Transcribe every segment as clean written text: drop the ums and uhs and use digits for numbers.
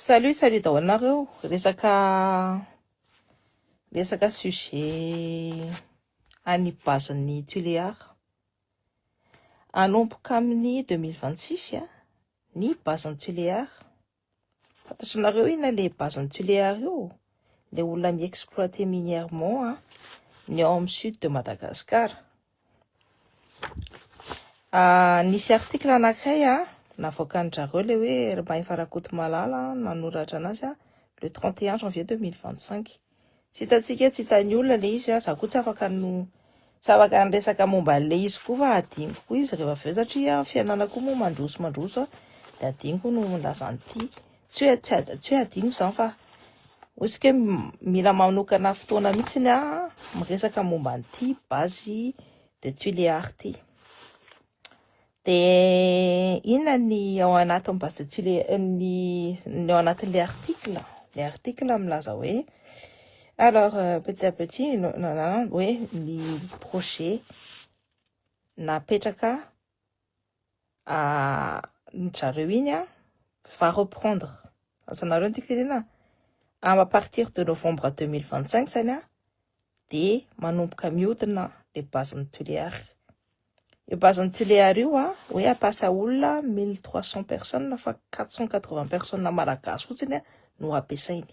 Salut daholinareo. Resaka sujet any bazin'ny tuléar. Anomboka amin'ny 2026 ny bazin'ny tuléar. Fantatranareo ina le bazin'ny tuléar io? Le olona mi-exploiter minièrement ny ao amin'ny sud de Madagascar. Nisy article anankiray navoaka ny zareo le hoe Mahefa Rakotomalala nanoratra anazy le 31 janvier 2025. Tsy hitantsika tsy hitan'ny olona le izy za koa tsy afaka ny resaka momba le izy koa fa adiniko koa izy rehefa aveo satria fiainana koa moa mandroso de adiniko no milazan'ity tsy hoe adiniko zany fa ozy mila manokana fotoana mihitsy miresaka momba an'ity base de tuléar ty. De inona ny ao anatin'ny base de tuléar ny ao anatin'le article. Le article milaza hoe alors petit à petit hoe ny projet napetraka ny zareo iny va reprendre azanareo ny tenena à partir de novembre 2025 zany de manomboka mihodina le bazin'ny tuléar. Io bazin'ny tuléar io hoe apasa olona 1300 personnes fa 480 personnes malagasy fotsiny no ampiasainy.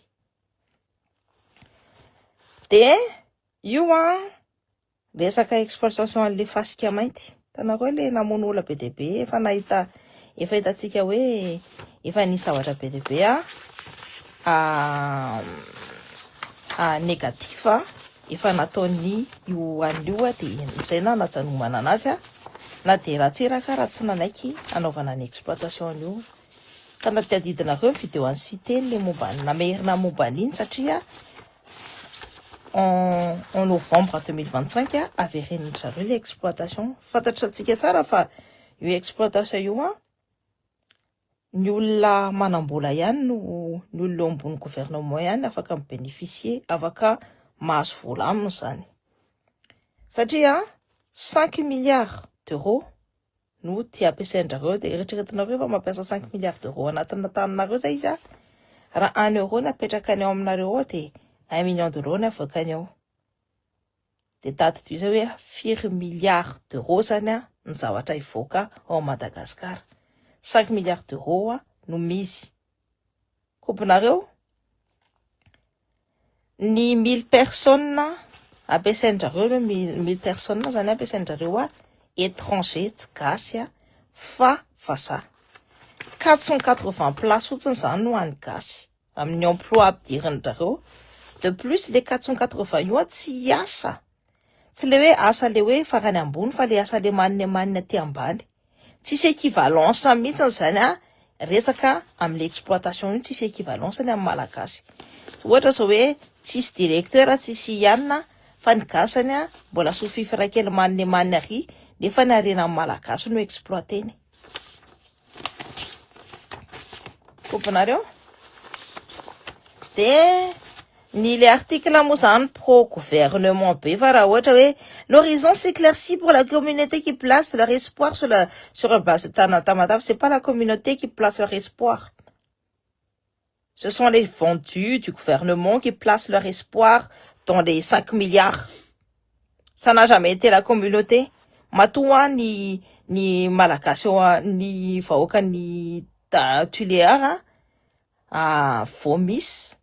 De io resaka exploitation an'le fasika mainty. Tanareo le namono ola be deabe efa hitantsika hoe efa nisy zavatra be deabe négatif efa nataony io an'io de misaina najanomana anazy na de ratsiraka raha tsy nanaiky anaovana ny exploitation io. Ka natadidinareo vidéo any cité le momba namerina momba an'iny satria en novembre 2025 averen'ny zareo le exploitation. Fantatratsika tsara fa io exploitation io ny olona manambola ihany no ny olona ambony gouvernement ihany afaka mibénéficier, afaka mahazo vola aminy zany. Satria 5 milliards d'euros no tia ampiasain-jareo de eritreretinareo fa mampiasa 5 milliards d'euros anatin'ny taninareo zay izy raha 1 euro napetraka any ao aminareo de 1 million d'euros ny avoakany ao. De tadidiza hoe 4 milliards d'euros zany ny zavatra ivoaka ao Madagascar. 5 milliards d'euros no misy. Kompinareo ny 1000 personnes ampiasain-jareo 1000 personnes zany ampiasain-jareo étranger tsy gasy fa vazaha. 480 places fotsiny zany no any gasy amin'ny emploi ampidirin-jareo. De plus les 480 io tsy asa. Tsy le hoe asa le hoe farany ambony fa le asa le manina aty ambany. Tsisy équivalence mihitsy zany resaka amin'ny exploitation io tsisy équivalence ny amin'ny malagasy. Ohatra zao hoe tsisy directeur tsisy ianina fa ny gasany mbola sofifra kely manina ary nefa ny arena malagasy no exploiteny. Kompanareo? De ni les articles moa zany pro-gouvernement be fa raha ohatra hoe l'horizon s'éclaircit pour la communauté qui place leur espoir sur la base Tamatave. C'est pas la communauté qui place leur espoir. Ce sont les vendus du gouvernement qui placent leur espoir dans les 5 milliards. Ça n'a jamais été la communauté. Matoa ni malagasy ni vahoaka ny tuléar vomis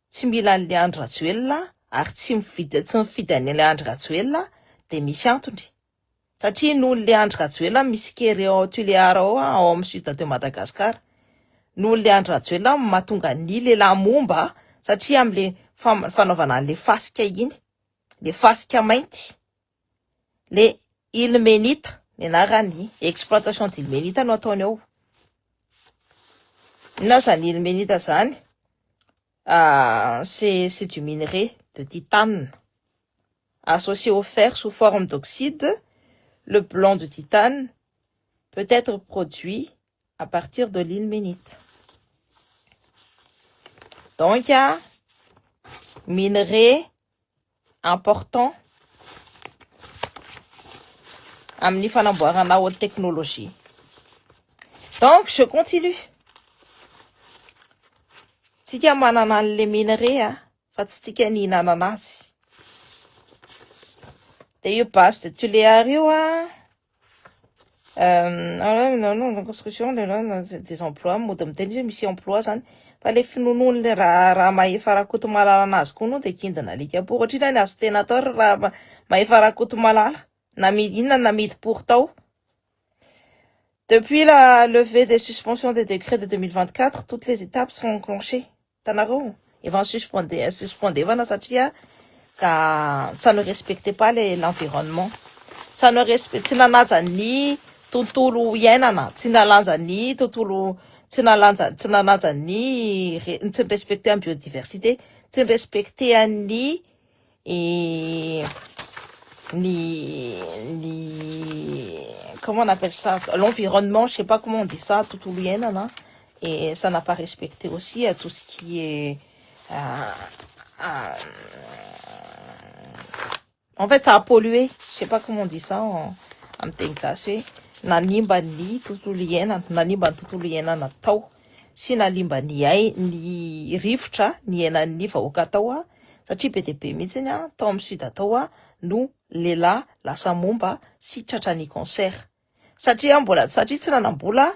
tsy mila an'le Andry Rajoelina ary tsy mifidy an'le Andry Rajoelina de misy antony. Satria noho le Andry Rajoelina misy kery ao tuléar ao amin'ny sud de Madagascar. Noho le Andry Rajoelina mahatonga ny lehilahy momba satria am'le fanaovana an'le fasika iny, le fasika mainty, le ilmenitra, ny anarany exploitation d'ilmenitra no ataony ao. Na zany ilmenitra zany c'est du minerai de titane associé au fer sous forme d'oxyde. Le blanc de titane peut être produit à partir de l'ilménite. Donc, il y a minerai important amin'ny fanamboarana haute technologie. Donc, je continue. tsika manana an'le minerai fa tsy tsika nihinana anazy. De io base de tuléar io non construction des emplois mody miteny izy misy emploi zany fa le finonoany le raha mahefa rakoto malala anazy koa no de kindina alika pour ohatrina ny azo tena atao raha mahefa rakoto malala na inona na midi pour tao. Depuis la levée des suspensions des décrets de 2024, toutes les étapes sont enclenchées. Tanaro, ils vont suspendre satria car ça ne respectait pas l'environnement. Ça ne respecte ni tontolo iainana, tsy nalanja ny tontolo, tsy nalanja ny tsy respecter en biodiversité, tsy respecter ni comment on appelle ça, l'environnement, je sais pas comment on dit ça, tontolo iainana, et ça n'a pas respecté aussi tout ce qui est en fait ça a pollué, je sais pas comment on dit ça en teny gasy hoe nanimba ny tontolo iainana, nanimba ny tontolo iainana tao sy nanimba ny rivotra ny iainan'ny vahoaka tao satria be dia be mihitsy tao amin'ny sud tao no lehilahy lasa momba sy tratra ny cancer satria tsy nanambola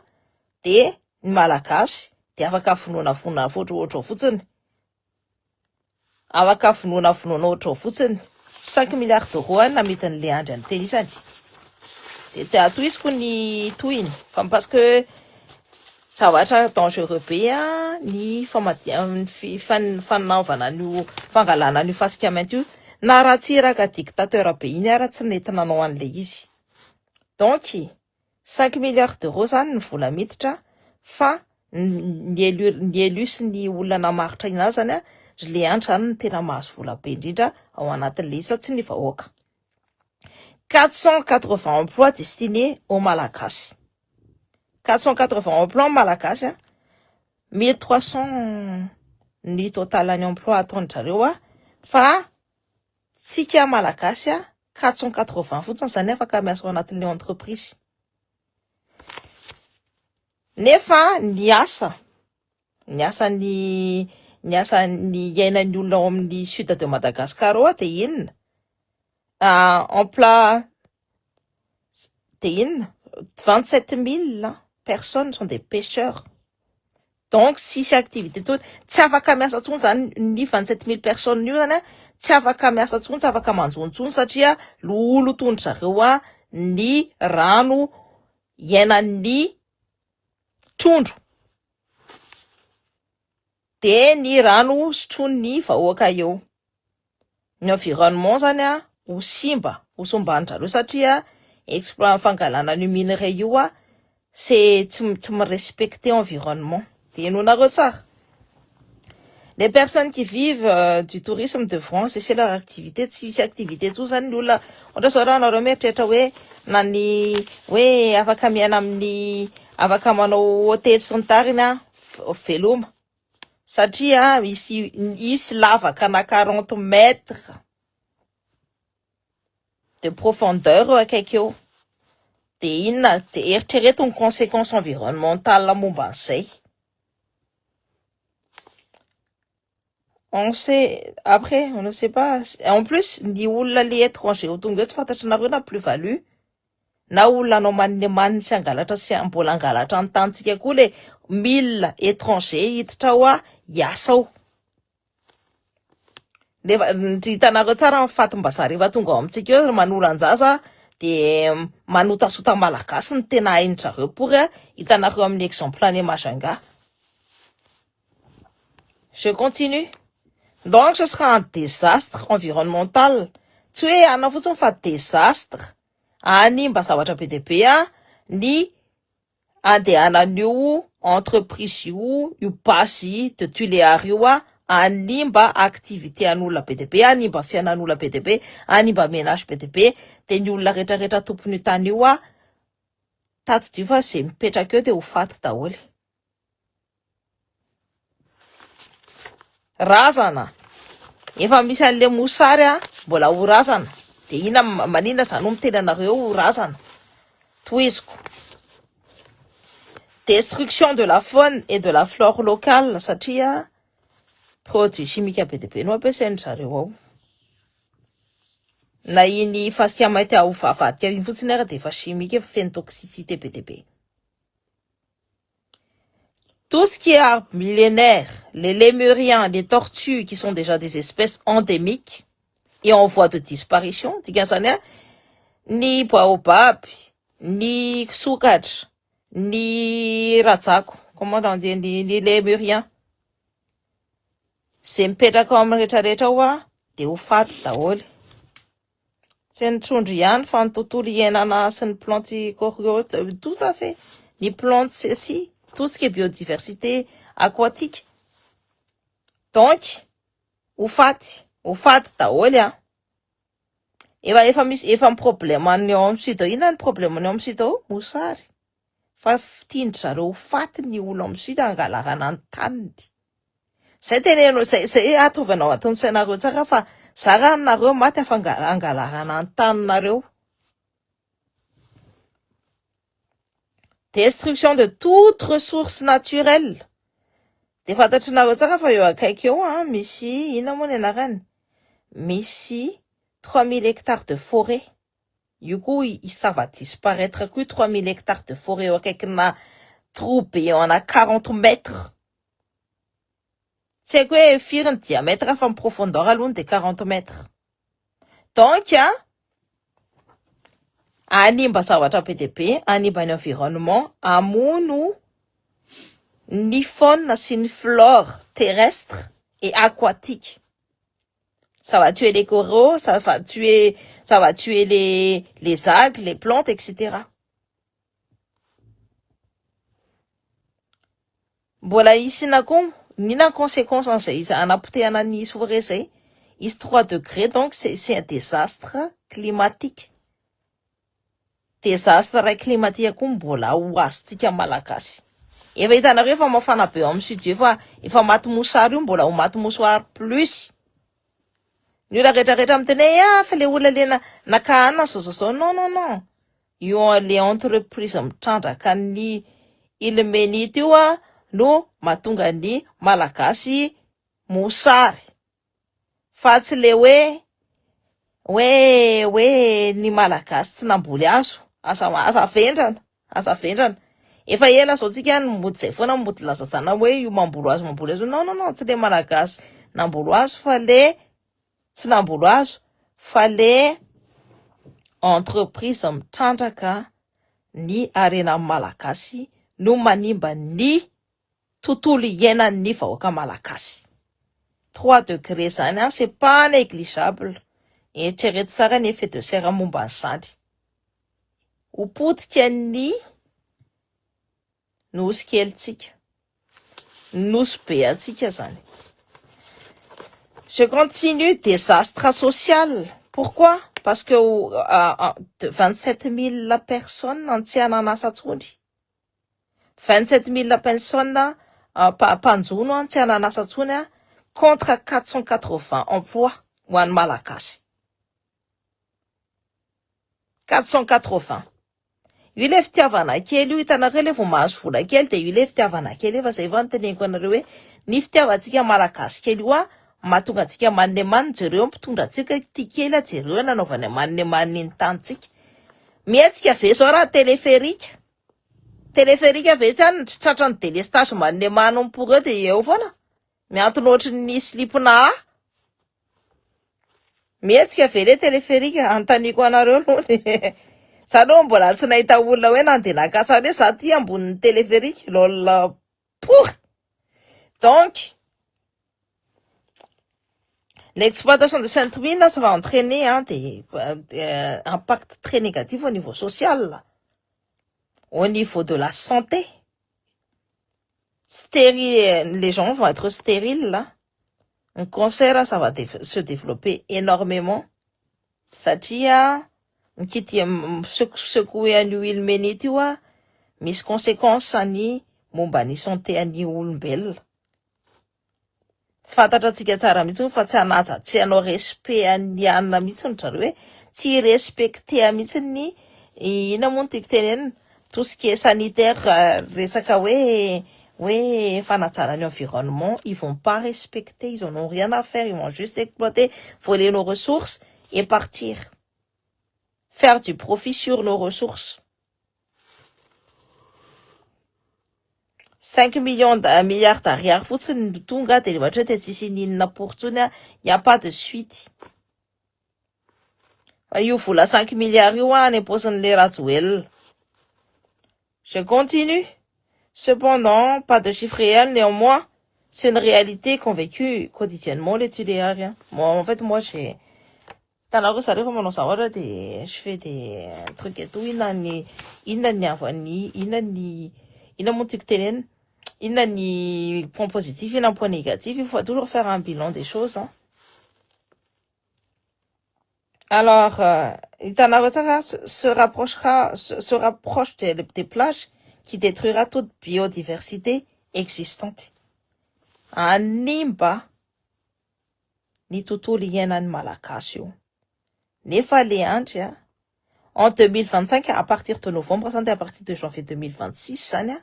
de ny malagasy de afaka vonoana ohatrao fotsiny, afaka vonoana ohatrao fotsiny 5 milliards d'euros namety an'le andry any teny isany. De atoisiko ny tohiny parce que zavatra dangereux be ny fanaovana ny fangalana ny fasika mainty io na raha tsy raka dictateur be iny ara tsy nety nanao an'le izy. Donc 5 milliards d'euros zany ny vola miditra fa ny élu sy ny olona namaritra inazy zany le andro zany ny tena mahazo vola be indrindra ao anatin'le izy tsy ny vahoaka. 480 emplois destinés aux Malagasy. 480 emplois Malagasy, 1300 ny total ny emploi ataon'jareo fa tsika Malagasy 480 fotsiny zany afaka miasa ao anatin'le entreprise. Nefa ny iainan'ny olona ao amin'ny sud de Madagascar de inona? Emploi de inona? 27 000 personnes sont des pêcheurs. Donc sisy activité tony tsy afaka miasa tsony zany ny 27 000 personnes io zany tsy afaka miasa tsony, tsy afaka manjontsony satria lolo tony zareo ny rano iainan'ny trondro de ny rano sotroin'ny vahoaka eo. Ny environnement zany ho somban'jareo satria exploit fangalana ny minerai io c'est tsy respecter environnement. De nareo tsara. Les personnes qui vivent du tourisme de France, c'est leur activité, tsy activité tsony zany ny olona ohatra zao raha nareo mieritreritra hoe afaka miaina amin'ny afaka manao hôtely sy ny tariny veloma satria misy lavaka na 40 mètres de profondeur akaiky eo. De inona de eritrereto ny conséquences environnementales momba an'izay. On sait, après, on ne sait pas. En plus, ny olona le étranger au tonga eo tsy fantatry nareo na plus-value na olona anao maniny sy angalatra sy mbola angalatra ny tantsika koa le 1000 étranger hiditra ao hiasa ao. Hitanareo tsara ny fatim-bazaha rehefa tonga ao amintsika eo manolan-jaza de manotasota malagasy ny tena hain-jareo pour hitanareo amin'ny exemple any Majunga. Je continue. Donc ce sera un désastre environnemental. Tsy hoe ana fotsiny fa désastre. Animba zavatra be dia be ny andehanan'io entreprise io base de tuléar io animba activité an'olona be dia be, animba fiainan'olona be dia be, animba ménage be dia be, de ny olona rehetrarehetra tompon'io tany io tadidio fa zay mipetraka eo de ho faty daholo. Razana efa misy an'le mosary mbola ho razana de ina manina zany miteny anareo ho razana toiziko. Destruction de la faune et de la flore locale satria produit chimique be dia be no ampiasainy zareo ao. Na iny fasika mainty ao vavadika iny fotsiny ara de efa chimique efa feno toxicité be dia be. Tout ce qui est arbre millénaire, les lémuriens, les tortues qui sont déjà des espèces endémiques et en voie de disparition, ni baobab, ni sokatra, ni rajako, comment on dit, ni lémuriens. Zay mipetraka ao amin'ny rehetrarehetra ao a, de ho faty daholo. Tsy ny trondro ihany fa ny tontolo iainana sy ny plantes coriotes, tout à fait. Ni plantes ceci, tout ce qui est biodiversité aquatique. Donc, ho faty daholo a. Efa ny problème ny ao amin'ny sud ao, inona ny problème ny ao amin'ny sud ao? Mosary. Fa tindry zareo ho faty ny olo amin'ny sud angalarana ny taniny. Zay teneno, zay ataovanao atin'ny sainareo tsara fa zara nareo maty afa angalarana ny taninareo. Destruction de toute ressource naturelle. De fantatrinareo tsara fa eo akaiky eo misy ina moa ny anarany? Misy 3000 hectares de forêt. Io koa ça va disparaître koa 3000 hectares de forêt eo akaikina troube eo ana 40 mètres. Tsy haiko hoe firy ny diamètre fa ny profondeur aloha de 40 mètres. Donc animba zavatra be dia be, animba ny environnement, amono ny faune sy ny flore terrestre et aquatique. Ça va tuer les coraux, ça va tuer les algues, les plantes, etc. Mbola isina koa nina conséquence an'izay izy anapotehana ny forêt zay. Izy 3 degrés, donc c'est un désastre climatique. Désastre climatique koa mbola ho azontsika malagasy. Efa hitanareo efa mafana be ao amin'ny sud efa maty mosary io mbola ho maty mosary plus. Ny olona rehetrarehetra miteny fa le olona le nakahana zao non. Io le entreprise mitrandraka ny ilmenite io no mahatonga ny malagasy mosary. Fa tsy le hoe ny malagasy tsy namboly azo. Asa vendrana. Efa ela zao tsika mody zay foana mody lazazana hoe io mambolo azo. Non, tsy le malagasy nambolo azo fa le tsy nambolo azo fa le entreprise mitrandraka ny arena malagasy no manimba ny tontolo iainan'ny vahoaka malagasy. 3 degrés zany c'est pas négligeable. Eritrereto tsara ny effet de serre momba an'izany. Ho potika ny nosy kelitsika. Nosy be atsika zany. Je continue, désastre social. Pourquoi? Parce que 27 000 personnes tsy ananasa tsony. 27 000 personnes panjono tsy ananasa tsony contre 480 emplois ho an'ny malagasy. 480. Io le fitiavana kely io hitanareo le vao mahazo vola kely de io le fitiavana kely efa zay vao teneniko anareo hoe ny fitiavantsika malagasy kely io mahatonga antsika manne manny jereo mpitondra antsika ty kely jereo nanaovany manne manny ny tantsika. Mietsika ve zao raha téléphérique ve tsany tratra ny délestage manne manny pour eux de eo foana miantona ohatry ny slipina mietsika ve le téléphérique antaniko anareo aloha. Sano mbola tsy nahita olona hoe nandeha nakasana hoe za ty ambonin'ny téléphérique lol pour. Donc l'exploitation de cette mine ça va entraîner des impacts très négatifs au niveau social, au niveau de la santé. Les gens vont être stériles là. Un cancer ça va se développer énormément. Satria mikity secouer an'io ilmenity io misy conséquences any momba ny santé any olombelona. Fantatratsika tsara mihitsy fa tsy anaja tsy anao respect any anona mihitsy ny zareo hoe tsy respecter mihitsy ny ina moa ny tiako tenenina tout ce qui est sanitaire resaka hoe Oui, fanatsara l'environnement, ils vont pas respecter, ils en ont rien à faire, ils vont juste exploiter, voler nos ressources et partir. Faire du profit sur nos ressources. 5 millions milliards d'ariary fotsiny no tonga de ohatra hoe tsisy ninona portsony a, y a pas de suite. Fa io vola 5 milliards io any am-paosin'le Rajoelina. Je continue. Cependant, pas de chiffre réel, néanmoins, c'est une réalité qu'ont vécu quotidiennement les Tuléariens. Moi, en fait, moi, j'ai... Tanako ça rehefa manao zavatra de je fais des trucs et tout, inona ny avany, inona moa tiako tenena, inona ny point positif, inona ny point négatif, il faut toujours faire un bilan des choses. Hein. Alors, Tanako tsaka se rapproche des plages qui détruira toute biodiversité existante. Animba ny tontolo iainan'ny malagasy io. Nefa le andry a, en 2025, à partir de novembre, zany à partir de janvier 2026, zany a,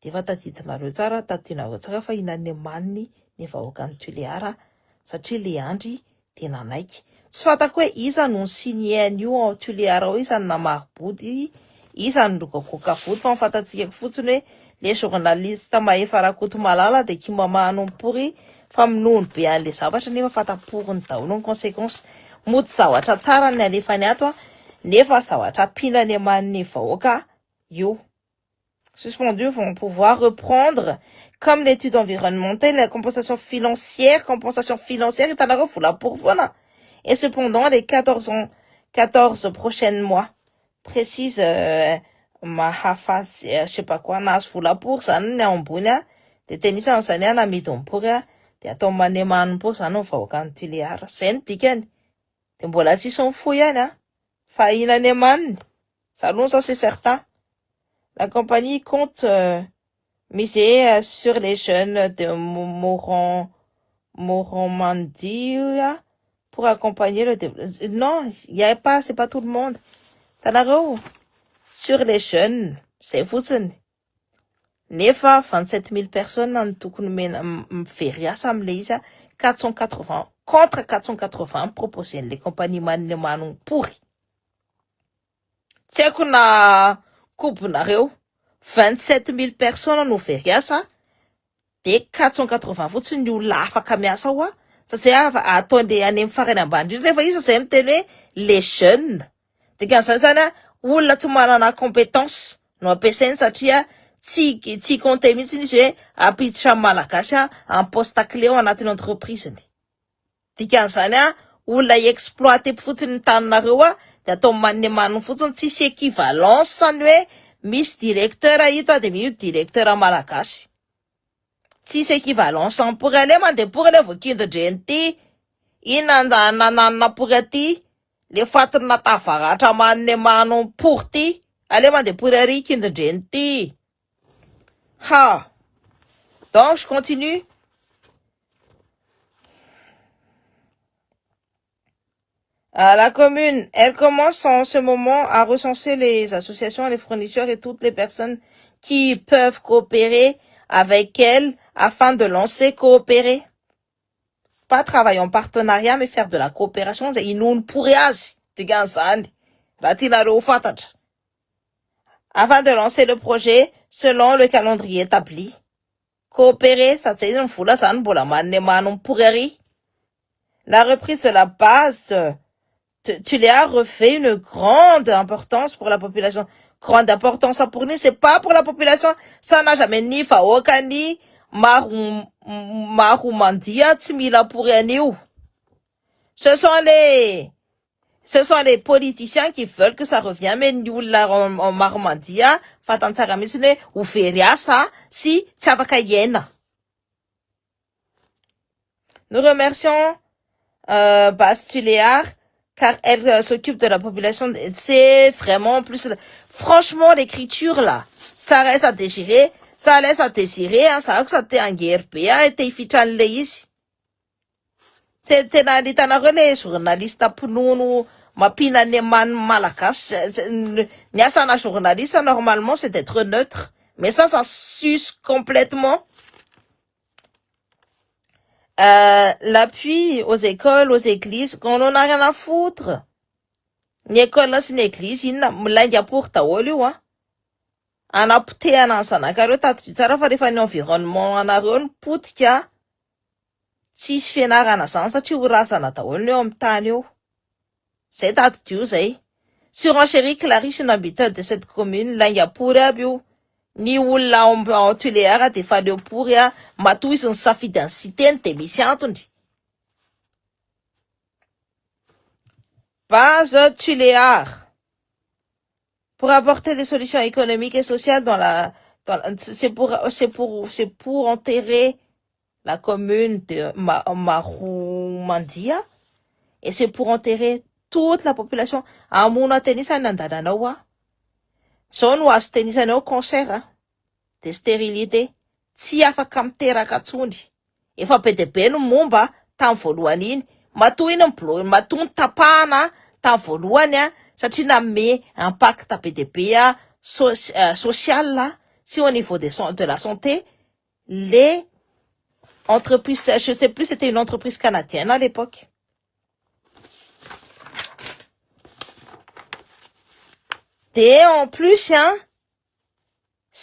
de efa tadidinareo tsara, tadidinareo tsara fa inan'ny maniny ny vahoaka ny Toliara, satria le andry de nanaiky. Tsy fantako hoe iza no signéany io en Toliara ao, iza no namaribody, iza no lokakoka vody, fa mifantatsika fotsiny hoe les journalistes mahefa rakoto malala de kimamanompory fa minono be an'le zavatra nefa fataporiny daholo ny conséquence. Mody zavatra tsara ny alefany ato a, nefa zavatra pinany aman'ny vahoaka io. Suspendus vont pouvoir reprendre comme l'étude environnementale, la compensation financière, itanareo vola pourvoana. Et cependant, les 14 prochains mois, précise Mahafasy, je sais pas quoi, nahazo vola pour zany ny ao ambony a, de tenisany zany a namidy mipory a, de atao manemanimpô zany ny vahoaka ny Toliara. Zay ny dikany. De mbola tsisy mifoy ihany a, fa inany amaniny. Ça c'est certain. La compagnie compte miser sur les jeunes de Moronmandia pour accompagner le développement. Non, c'est pas tout le monde. Tanareo, sur les jeunes, c'est fotsiny. Nefa 27 000 personnes ny tokony mivery asa am'le izy a, 480 contre 480 proposen'le compagnie maniny pourri. Tsy haiko na kobonareo, 27 000 personnes no very asa, de 480 fotsiny ny olona afaka miasa ao a, satria ataon'le any amin'ny farany ambany indrindra, rehefa izy zay miteny hoe les jeunes. De kan'izany zany a, olona tsy manana compétence no ampiasainy satria tsy compte mihitsy izy hoe apiditra amin'ny malagasy a, en poste clé ao anatin'ny entreprise-ny. Dikan'izany a, olona exploité fotsiny ny taninareo a, de atao maniny fotsiny, tsisy équivalence sany hoe misy directeur ito a de misy directeur malagasy. Tsisy équivalence ampory ale mandeha pory le voakindreny ty, ina nananina pory aty, le fatiny natavaratra maniny pory ty, ale mandeha pory ary kindreny ty. Ha! Donc, je continue. La commune, elle commence en ce moment à recenser les associations, les fournisseurs et toutes les personnes qui peuvent coopérer avec elle afin de lancer coopérer. Pas travailler en partenariat, mais faire de la coopération. C'est inouï pour afin de lancer le projet selon le calendrier établi. Coopérer, ça c'est une foule, ça la reprise de la base Tuléar refait une grande importance pour la population. Grande importance pour nous, c'est pas pour la population. Ça n'a jamais ni Faoka ni Maroumandia, Timila pour nous. Ce sont les politiciens qui veulent que ça revienne, mais nous, là, en Maroumandia, Fatantsara Misne, ou Feria, ça, si, Tsavakayena. Nous remercions, Bastuléar, car elle s'occupe de la population. C'est vraiment plus... Franchement, l'écriture, là, ça reste à déchirer, ça laisse à désirer, hein, ça t'est en guerre, et t'es fichan leis. C'était dans les journalistes à Pounou, ma pinaneman malakas. Niasana journaliste, normalement, c'est d'être neutre. Mais ça s'use complètement. L'appui aux écoles, aux églises, on en a rien à foutre. Ny école sy ny église, inona milainga pour daholo io anapotehana ny zanakareo tato tsara fa rehefa ny environnement anareo ny potika, tsisy fianarana zany satria ho razana daholo ny eo amin'ny tany eo. Zay tadidio zay. Surenchéri Clarisse, une habitante de cette commune, lainga pour aby io. Ny olona en Tuléar de fa leo pour ya matoa izy ny safidy ny siteny de misy antony. Base Tuléar. Pour apporter des solutions économiques et sociales c'est pour enterrer la commune de Maroumandia et c'est pour enterrer toute la population. Amona tenisany andalanao zao no azo tenisanao cancer de stérilité tsy afaka miteraka tsony. Efa be de be no momba tam voalohany iny. Matoa iny matoa ny tapahana tam voalohany satria nanome impact be de be social si au niveau de la santé. Les entreprises, je sais plus, c'était une entreprise canadienne à l'époque. Et en plus,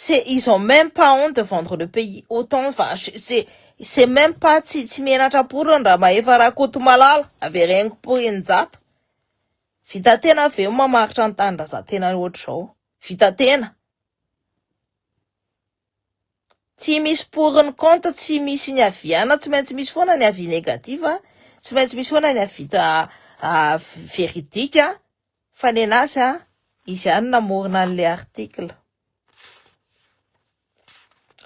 ils ont même pas honte de vendre le pays autant. Enfin, c'est même pas tsy menatra pour eux raha mahefa rakoto malala averengo pour injato. Vita tena aveo mamaritra ny tany raha za tena ohatr' zao. Vita tena. Tsy misy pour ny compte, tsy misy ny aviana, tsy maintsy misy foana ny avis négatif, tsy maintsy misy foana ny avis véridique, fa ny anazy izy ihany namorona an'le article.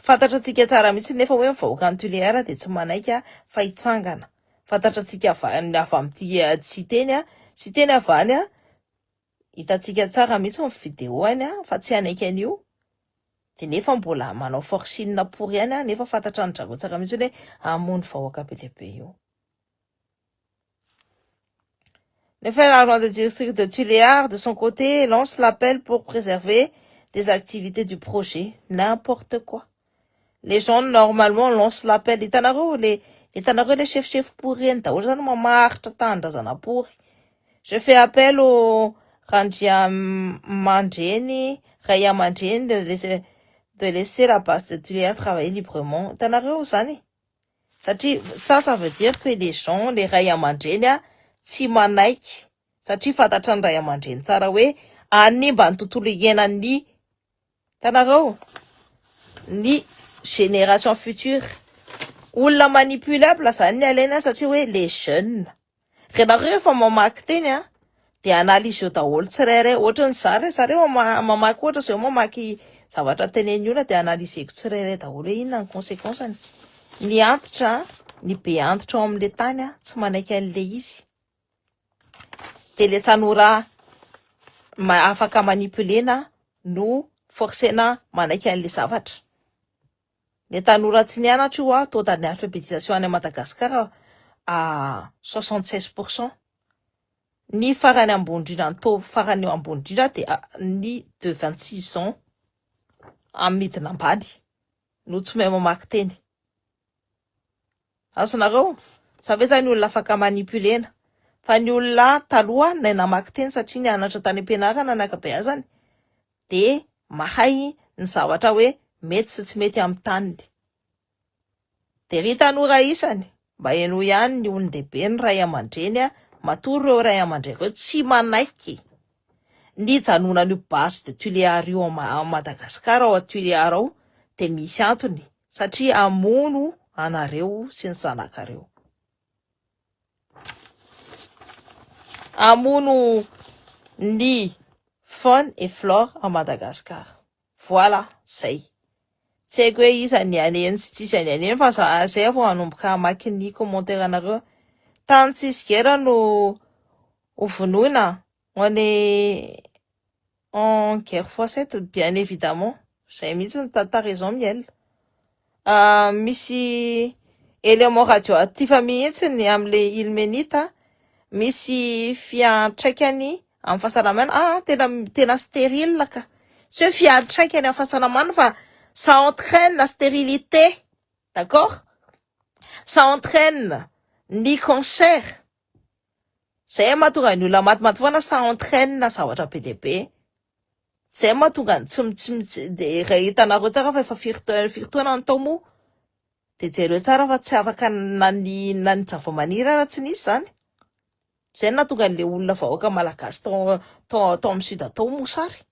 Fantatratsika tsara mitsy nefa hoe mivahoaka ny Tuléar de tsy manaika fa hitsangana. Fantatratsika avy amin'ty tsy teny avany hitatsika tsara mitsy ny videoany fa tsy anaika an'io. De nefa mbola manao forcine pour ihany nefa fantatra ny drago tsara mitsy hoe amony vahoaka be de be io. Le fédéral de district de Tuléar, de son côté, lance l'appel pour préserver des activités du projet. N'importe quoi. Les gens, normalement, lancent l'appel. Les chefs pour rien. Je fais appel au Randia Mandjeni, Raya Mandjeni de laisser la base de Tuléar travailler librement. Ça veut dire que les gens, les Raya Mandjeni, tsy manaiky satria fantatra ny ray aman-dreny tsara hoe animba ny tontolo iainan'ny tanareo ny génération future. Olona manipulable zany ny alaina satria hoe les jeunes. Renareo rehefa mamaky teny de analyse eo daholo tsirairay ohatrany zareo mamaky ohatra zao mamaky zavatra teneny olona de analyseko tsirairay daholo hoe inona ny conséquence ny antitra ny be antitra ao amin'le tany tsy manaiky an'le izy. De le tanora afaka manipulena no forcena manaiky an'le zavatra. Le tanora tsy nianatra io taux d'analphabétisation any Madagascar à 76%. Ny farany ambony indrindra, ny taux farany ambony indrindra de ny de 26 ans amin'ny midina ambany no tsy mahay mamaky teny. Azonareo savez zany olona afaka manipulena. Fa ny olona taloha nay namaky teny satria nianatra tany am-pianarana ny ankabeazany de mahay ny zavatra hoe mety sy tsy mety amin'ny taniny. De ry tanora isany mba haino ihany ny olon-dehibe ny ray aman-dreny matoa reo ray aman-dreny reo tsy manaiky ny janonan'io base de Tuléar io à Madagascar ao Tuléar ao de misy antony satria amono anareo sy ny zanakareo. Amono ny faune et flore à Madagascar. Voilà, zay. Tsy haiko hoe iza ny aneny sy tsisy any aneny fa zay vao hanomboka hamaky ny commentaire anareo. Tany tsisy guerre no vonoina. On est en guerre x7, bien évidemment. Zay mitsy ny tantaraison miel. Misy élément radioactif mihitsy ny am'le ilmenita. Misy fiantraikany amin'ny fahasalamana. Tena stérile ka. Tsy hoe fiantraikany amin'ny fahasalamana fa Ça entraîne la stérilité. D'accord? Ça entraîne ny cancer. Zay mahatonga ny olona matimaty foana, ça entraîne zavatra be dia be. Zay mahatonga tsy de raha hitanareo tsara fa efa firy taona ny tao moa de jereo tsara fa tsy afaka na ny zava-maniry raha tsy nisy zany. Zay nahatonga an'le olona vahoaka malagasy tao amin'ny sud tao mosary.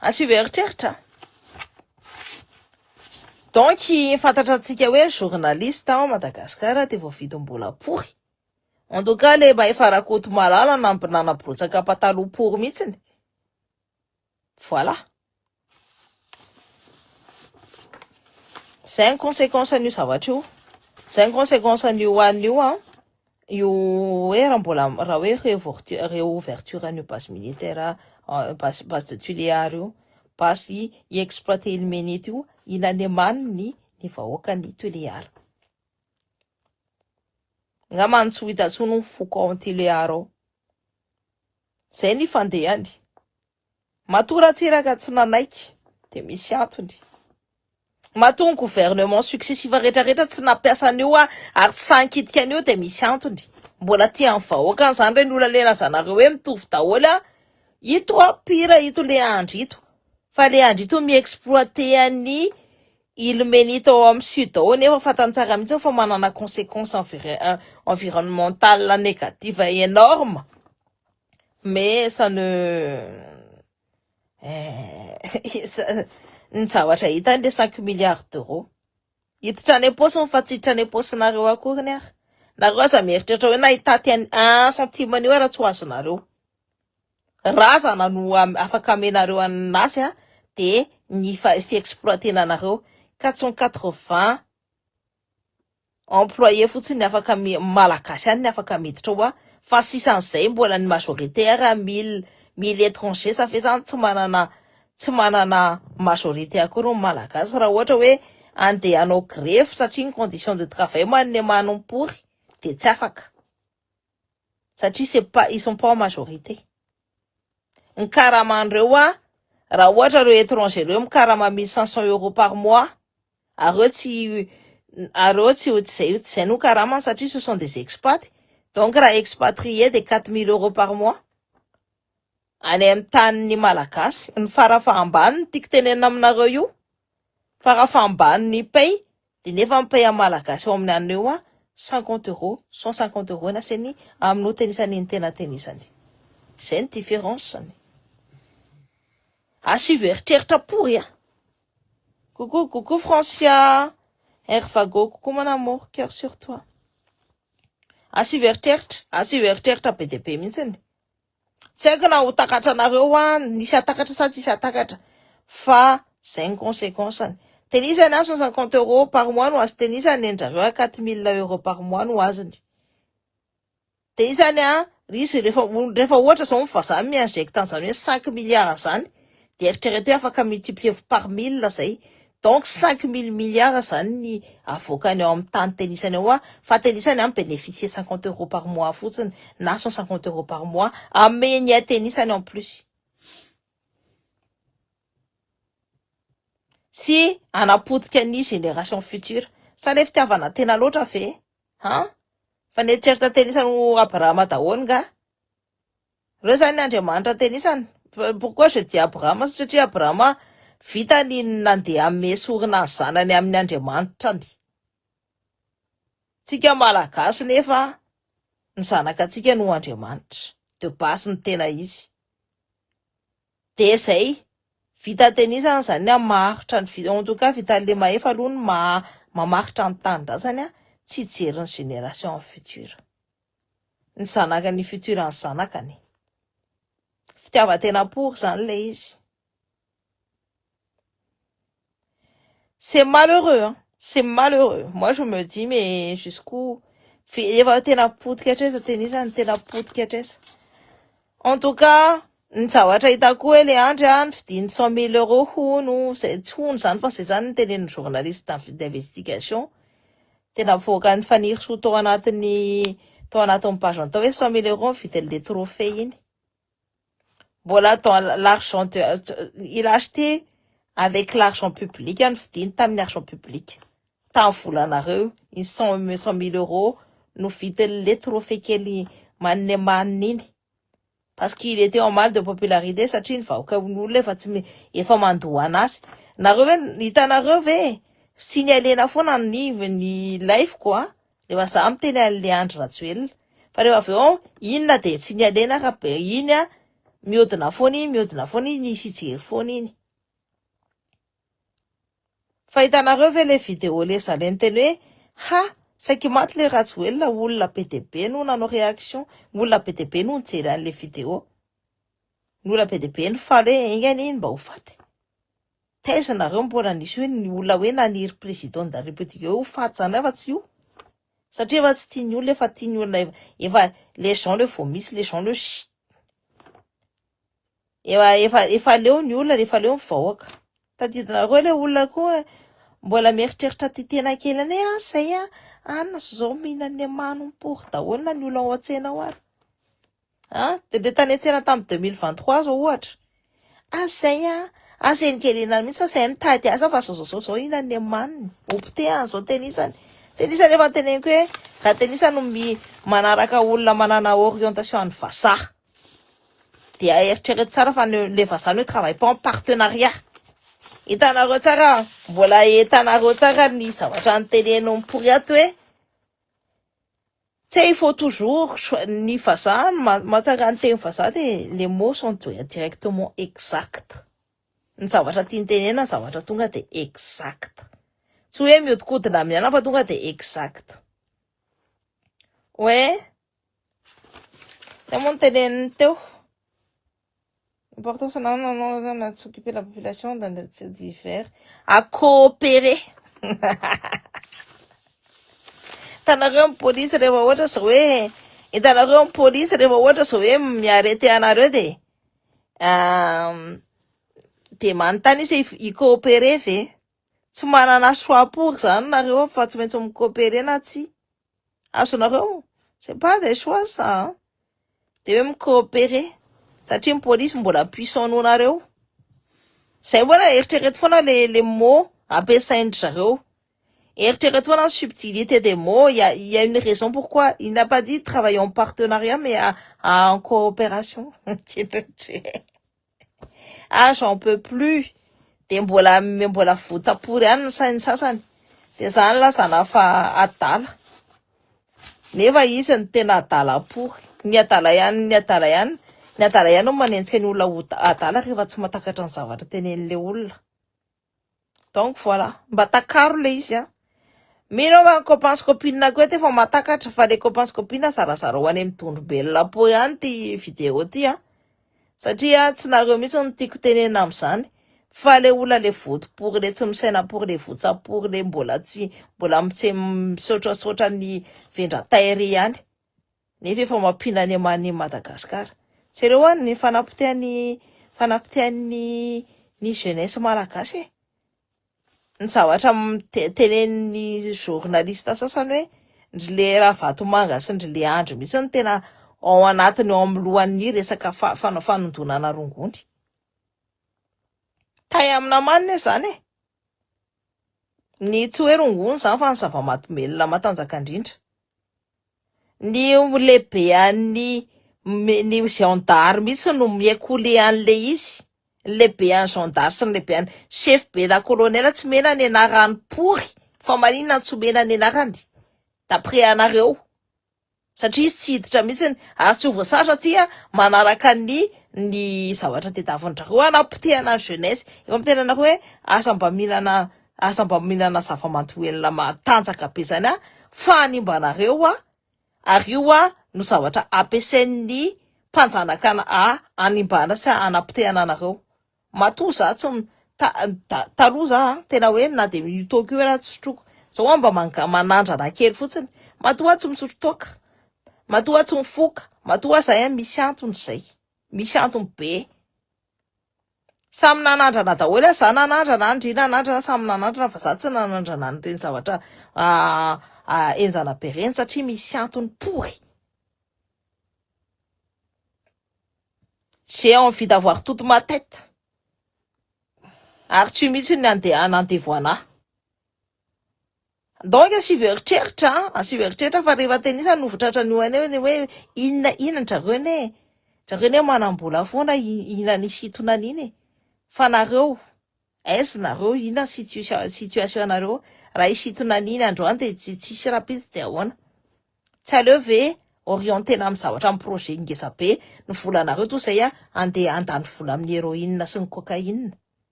Asio veritreritra. Donc fantatra antsika hoe journaliste ao Madagasikara de voavidim-bola pory. En tout cas le efa rakoto malala nanabrotsaka pataloha pory mihitsiny. Voilà. Zay ny conséquence an'io zavatra io. Zay ny conséquence an'io an'io io hoe raha hoe réouverture an'io base militaire base de Tuléar io. Base i-exploiter ilmenity io inanemaniny ny vahoakany Tuléar. Ngamany tsy ho hitantsony foko ao Tuléar ao. Zay ny fandehany. Matoratsiraka tsy nanaiky de misy antony. Mahatonga gouvernement successive rehetrarehetra tsy nampiasa an'io ary tsy sankitika an'io de misy antony. Mbola tia amin'ny vahoaka zany reny olona le lazanareo hoe mitovy daholo ito pire ito le andry ito. Fa le andry ito mi-exploiter ny ilmenite ao amin'ny sud ao nefa fatany tsara mihitsy fa manana conséquence environnementale négative énorme. Mais ça ne ny zavatra hita le 5 milliards d'euros. Hiditra any am-paosiny fa tsy hiditra any am-paosinareo akory ny ary. Nareo aza mieritreritra hoe na hitaty 1 centime an'io raha tsy ho azonareo. Razana no afaka amenareo anazy de ny fi-exploitena nareo 480 employés fotsiny afaka malagasy any afaka miditra ao fa sisan'izay mbola ny majoritaire 1000 étrangers ça fait zany tsy manana majorité akory ny malagasy raha ohatra hoe andeha hanao grefy satria ny condition de travail manimany pory de tsy afaka satria ils sont pas en majorité. Ny karaman'ireo raha ohatra reo étranger reo mikarama 1500 euros par mois areo tsy zay no karamany satria ce sont des expats. Donc raha expatrié de 4000 euros par mois. Any amin'ny tanin'ny malagasy ny farafahambany tiako tenenina aminareo io farafahambany ny pay de nefa mipay amin'ny malagasy ao amin'ny an'io 50 euros 150 euros naseny amin'ny hotenisany ny tena tenisany. Zay ny différence zany. Asio veritreritra pory coucou Francia Hervago, coucou mon amour, cœur sur toi. Asio veritreritra be dia be mihitsiny. Tsy haiko na ho takatra anareo nisy atakatra sa tsisy atakatra fa zay ny conséquence. Tenisany 150 euros par mois no azo tenisany endrareo 4000 euros par mois no azony. Tenisany izy rehefa ohatra zao mivazaha mi-injecte an'izany hoe 5 milliards zany de eritrereto hoe afaka multiplier par 1000 zay. Donc 5000 milliards zany ny avoakany ao amin'ny tany tenisany ao fa tenisany bénéficier 50 euros par mois fotsiny na 150 euros par mois ameny tenisany en plus. Si anapotika ny génération future sa le fitiavana tena loatra ve fa netserta tenisany Abraham daholo nga reo zany Andriamanitra tenisany. Pourquoi je dis Abraham satria Abraham vitany nandeha mesorina ny zanany amin'ny Andriamanitra ny. Tsika malagasy nefa ny zanakatsika no Andriamanitra de base ny tena izy. De zay vita tenisany zany maharitra ny en tout cas vitan'le mahefa aloha ny mamaritra ny tanindrazany tsy jery ny génération future. Ny zanaka ny future ny zanakany. Fitiavatena pory zany le izy. C'est malheureux, c'est malheureux. Moi je me dis mais jusqu'où efa tena potika hatresa tenisany tena potika hatresa. En tout cas ny zavatra hitako hoe le andry ny vidiny 100 000 euros hono zay tsy hono zany fa zay zany tenen'ny journaliste d'investigation tena voaka ny faniry soa tao anatin'ny page tao hoe 100 000 euros vidy le trophée iny. Voilà, l'argent, il a acheté avec l'argent public, il y a un argent public. Tant volanareo, ils 100 000 euros, nous fit les trophées qu'elle manine. Parce qu'il était en mal de popularité, satria ny vahoaka n'olona efa mandoa anazy. Nareo hoe hitanareo ve signalena foana ny life koa. Rehefa za miteny an'le Andry Rajoelina. Fa rehefa avy eo inona de signalena ka be iny a mihodina foana iny isy hijery foana iny. Fa hitanareo ve le vidéo le zalainy teny hoe ha saiky maty le Rajoelina, olona be dia be no nanao réaction, olona be dia be no nijery an'le vidéo. Ny olona be dia be ny faly hoe engany iny mba ho faty. Taizanareo mbola nisy hoe ny olona hoe naniry président de la République ho faty zany fa tsy io. Satria efa tsy tiany olona, efa tiany olona efa les gens le vomissent, les gens le chient. Efa leo ny olona, efa leo ny vahoaka. Tadidinareo le olona koa mbola mieritreritra titena kely ane zay na sy zao mihinan'ny manimpory daholo na ny olona ao an-tsena ao ary. De tany an-tsena tamin'ny 2023 zao ohatra. Zay aseny kelena mihitsy zay mitady asa fa zao hihinan'ny maniny. Opte zao tenisany. Tenisany efa teneniko hoe ka tenisany no manaraka olona manana orientation any vazaha. Dia eritrereto tsara fa le vazaha hoe travaille pas en partenariat. Hitanareo tsara, mbola hitanareo tsara ny zavatra niteneno miporiato hoe il faut toujours ny vazaha mahatsara ny teny vazaha de les mots sont directement exacts. Ny zavatra tia nitenena zavatra tonga de exact. Tsy hoe mihodinkodina amin'ny ana fa tonga de exact. Ouais. Comment niteneniny teo? L'important, c'est de s'occuper de la population dans les divers, à coopérer. Hitanareo ny polisy rehefa ohatra zao hoe hitanareo ny polisy rehefa ohatra zao hoe miarete anareo de manontany izy i-coopérer ve? Tsy manana choix pour zany nareo fa tsy maintsy mi-coopérer na tsy. Azonareo? C'est pas des choix ça. De hoe mi-coopérer. Satria ny polisy mbola puissant nohonareo. Zay foana eritrereto foana les mots ampiasaindry zareo. Eritrereto foana subtilité des mots, il y a une raison pourquoi il n'a pas dit travailler en partenariat mais en coopération. J'en peux plus. De mbola votsapory any ny sainy sasany. De zany lasana fa adala. Nefa izy ny tena adala pory. Ny adala ihany no manenjika ny olona adala rehefa tsy matakatra ny zavatra tenen'le olona. Donc voilà, mba takaro le izy Mino fa copains copines koa efa matakatra fa le copains copines zarazara ho any amin'ny tondrobelona po ihany ty vidéo ty Satria tsy nareo mihitsy ny tiako tenena amin'izany. Fa le olona le voto pour le tsy misaina pour le votsapory le mbola misotrasotra ny vendra-tairi ihany. Nefa efa mampina ny aman'ny Madagasikara. Sereo ny fanapitehan'ny jeunesse malagasy ny zavatra tenen'ny journaliste sasany hoe le Ravatomanga sy le Andry mihitsy ny tena ao anatiny ao amin'ny lohan'ny resaka fanondonana rongony. Tay amina manina zany ny tsy hoe rongony zany fa ny zava-mahadomelona matanjaka indrindra. Ny lehibe ny gendarme mihitsy no miekole an'le izy. Lehibe any gendarme sy lehibe any chef be la colonel tsy mena ny anarany pory fa maninona tsy mena ny anarany d'après anareo. Satria izy tsy hiditra mihitsy tsy ho voasatra tia manaraka ny zavatra tediavindrareo anapotehana ny jeunesse. Efa mitena anareo hoe asa mba mihinana zava-mantoelona matanjaka be zany fa animbanareo ary io no zavatra ampiasain'ny mpanjanaka animbana sy anapotehana anareo. Matoa za tsy taloha za tena hoe na de mitoko io raha tsy sotroko. Zao mba manandrana kely fotsiny. Matoa tsy misotro toka. Matoa tsy mifoka. Matoa zay misy antony zay. Misy antony be. Samy nanandrana daholo za nanandrana, Andry nanandrana, samy nanandrana fa za tsy nanandrana an'ireny zavatra enjana be reny satria misy antony pory. j'ai envie d'avoir toute ma tête. Ary tsy mihitsy ny andevoana. Donc asiveritreritra fa rehefa tenisa novotratra ny ane hoe inona zareo manambola foana inona ny situna an'iny fa nareo aiza nareo inona situation nareo raha isitona an'iny androany de tsisy rapizy de ahoana tsy aleo ve orientena amin'ny zavatra amin'ny projet ngeza be ny volanareo to zay andeha andany vola amin'ny héroïne sy ny cocaïne.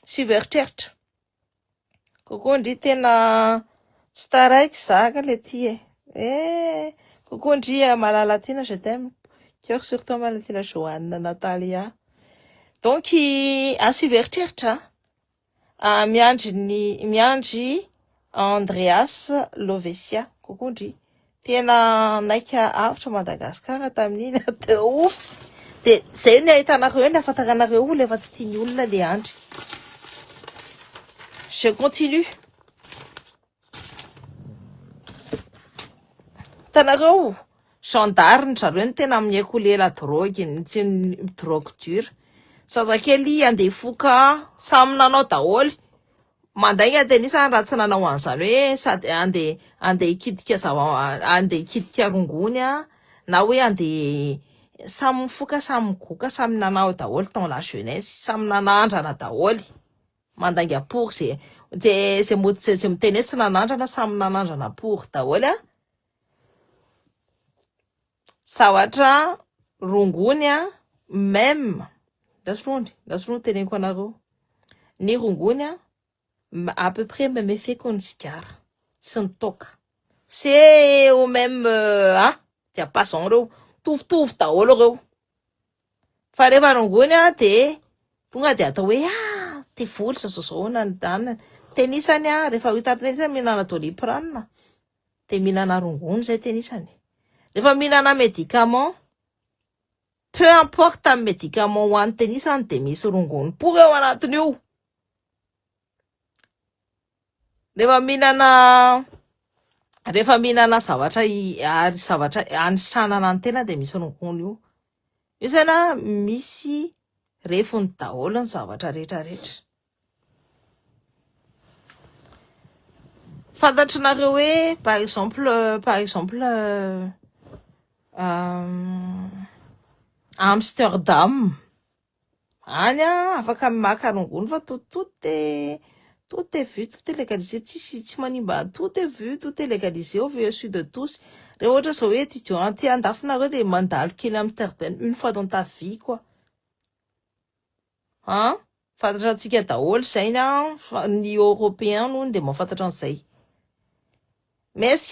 Siveritreritra kokoa ndry tena tsy taraiky zaka le ty kokoa ndry Malalatina je t'aime, cœur sur toi Malalatina, Joanne Natalia. Donc asiveritreritra miandry Andreas Lovesia kokoa ndry tena naika avitra Madagasikara tamin'iny de ouf de zay ny ahitanareo ny afantaranareo olo efa tsy tiany olona le andry. Je continue. Tanareo gendarme zareo ny tena miekole la drogue tsy drogue dure. Zazakely andeha foka samy nanao daholo. Mandaigna tenisa raha tsy nanao an'izany hoe sady andeha hikitika rongony na hoe andeha samy mifoka samy migoka samy nanao daholo dans la jeunesse samy nanandrana daholo. Mandainga pour c'est miteny tsy nanandrana samy nanandrana pour daholo sawatra rongony même lasrony teneniko anareo ny rongony à peu près même effet qu'on cigare sy ny toka c'est au même diapason reo tovy daholo reo fa rehefa rongony de tonga de atao hoe te voly zao nanidana tenisany rehefa hita tenisa mihinana doliprane de mihinana rongony zay tenisany. Rehefa mihinana médicament peu importe amin'ny médicament ho an'ny tenisany de misy rongony pour eo anatiny io. Rehefa mihinana zavatra anisranana ny tena de misy rongony io. Io zany misy refony daholo ny zavatra rehetrarehetra. Fantatrinareo hoe par exemple Amsterdam any afaka maka rongony fa tout est vu, tout est légalisé, tsy manimba, tout est vu, tout est légalisé au vu de tous. Rehefa ohatra zao hoe étudiant ty andafinareo de mandalo kely Amsterdam une fois dans ta vie quoi. Fantatra antsika daholo zay ny européen no de mahafantatra an'izay. Mais ce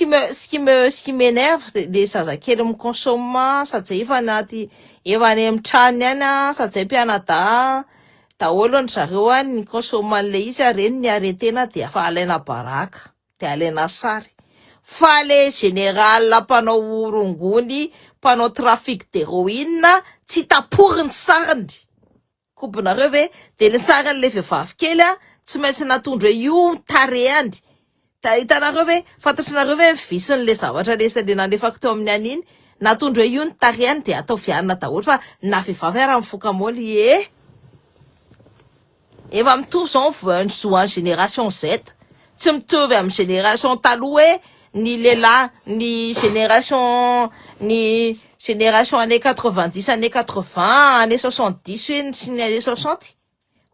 qui m'énerve les zazakely mikonsoma sady efa any amin'ny trano any sady mpianada daholo ny zareo ny konsoma an'le izy reny ny aretena de fa alaina baraka de alaina sary fa le général mpanao rongony mpanao trafic d'héroïne tsy tapory ny sariny kobinareo ve de ny sariny le vehivavy kely tsy maintsy natondro io tareany. Hitanareo ve fantatrinareo ve visiny le zavatra le nalefako teo amin'ny aniny natondro io ny tareany de atao vianina daholo fa na vehivavy raha mifoka moly efa mitovy zao zoan'ny génération Z tsy mitovy amin'ny génération taloha ny lehilahy ny génération années 90 années 80 années 70 sy ny années 60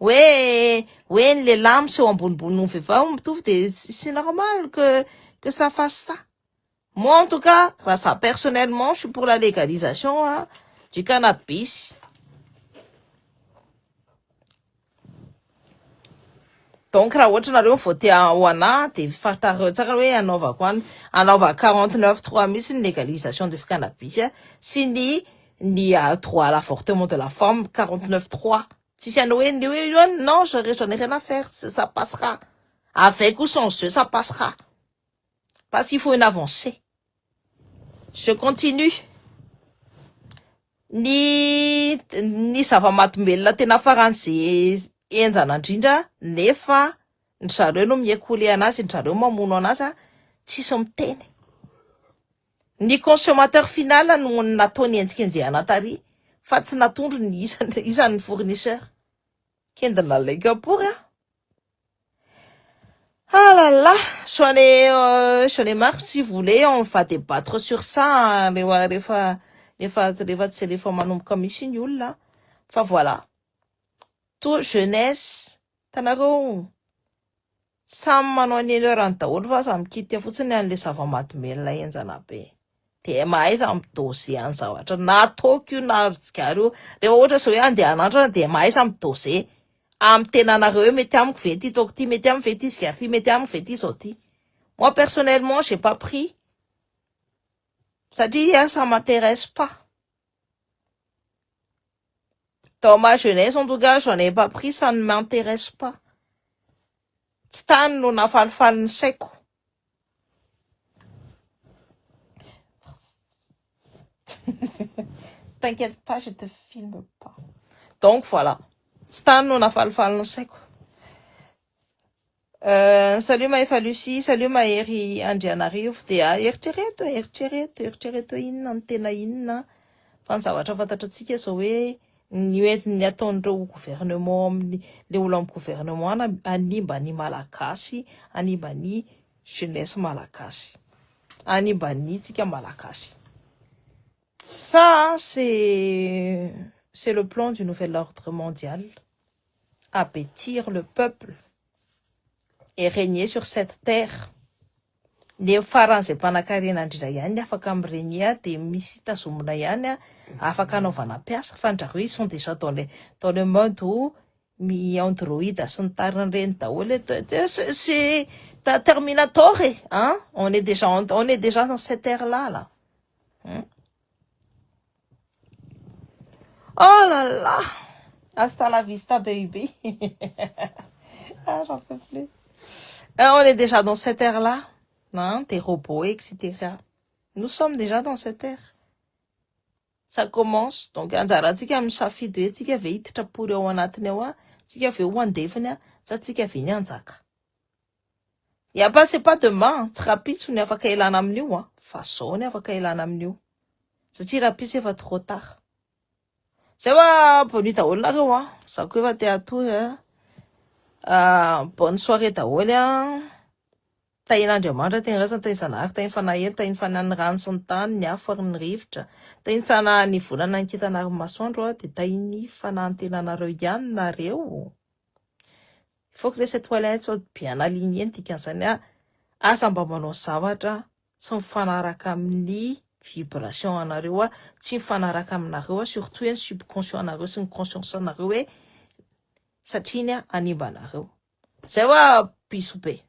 ouais ny lehilahy miseho ambonimbony ny vehivavy mitovy de c'est normal que ça fasse ça. Moi en tout cas raha ça personnellement je suis pour la légalisation du cannabis. Donc raha ohatra nareo voté ho ana de fantareo tsara hoe anaova 49.3 misy ny légalisation du cannabis sy ny droit à l'avortement de la femme 49.3 si anao hoe non j'en ai rien à faire ça passera avec ou sans eux ça passera parce qu'il faut une avancée. Je continue. Ny zava-mahadomelona tena faran'izay enjana indrindra nefa ny zareo no miekole anazy ny zareo mamono anazy tsisy miteny Ny consommateur final no nataony entsikenjehana tary fa tsy natondro ny isan'ny fournisseur. Kendana laika pour Ah là là, j'en ai marre. Si vous voulez, on va débattre sur ça. Rehefa manomboka misy ny olona. Fa voilà. Tout jeunesse, tanareo samy manao ny erreur-ny daholo fa samy mikitia fotsiny an'le zava-mahadomelina enjana be. De mahay samy dosé any zavatra. Na ataoko io na arotsikary io. Rehefa ohatra zao hoe andeha hanandrana de mahay samy dosé. Amin'ny tenanareo hoe mety amiko ve ty taoko ty, mety amiko ve ty zikary ty, mety amiko ve ty zao ty. Moi personnellement, j'ai pas pris. Satria ça m'intéresse pas. Dans ma jeunesse, en tout cas, j'en ai pas pris, ça ne m'intéresse pas. Tsy tany no nafalifaly ny saiko. T'inquiète pas, je te filme pas. Donc voilà. Tsy tany no nafalifaly ny saiko. Salut Maëfa Lucie, salut Mahery Andrianarivo. De eritrereto inona ny tena inona fa ny zavatra fantatratsika zao hoe ny ataon'ireo gouvernement amin'ny le olo amin'ny gouvernement animba ny malagasy, animba ny jeunesse malagasy, animba ny tsika malagasy. Ça c'est le plan du nouvel ordre mondial, abêtir le peuple et régner sur cette terre. Le faran'izay mpanankarena indrindra ihany afaka mirenia de misy tazomina ihany afaka anaovana piasy fa ndrareo ils sont déjà dans le mode où mi-android sy ny tariny reny daholo. C'est Terminator hein. On est déjà dans cette ère là. Oh là là, hasta la vista baby. Ah, j'en peux plus. On est déjà dans cette ère là, hein, des robots, etc. Nous sommes déjà dans cette ère. Ça commence. Donc, anjaratsika misafidy hoe tsika ve hiditra pory ao anatiny ao tsika ve ho andefiny sa tsika ve ny anjaka. C'est pas demain, tsy rapitso ny afaka ilana amin'io fa zao ny afaka ilana amin'io. Satria rapitso efa trop tard. Zay wa bonne daholo nareo zako efa te atoy bonne soirée daholo tain'Andriamanitra tain'Rasana tain'Zanahary tain'Fanahely tain'Fanan'ny rano sy ny tany ny afo ary ny rivotra tain'Tsana ny volana ny kitanary masoandro de tain'ny fanantenanareo ihany nareo. Il faut que les étoilettes soient bien alignées dikan'izany asa mba manao zavatra tsy mifanaraka amin'ny vibration anareo tsy mifanaraka aminareo surtout ny subconscient anareo sy ny conscience anareo hoe satria animba anareo. Zay wa biso be.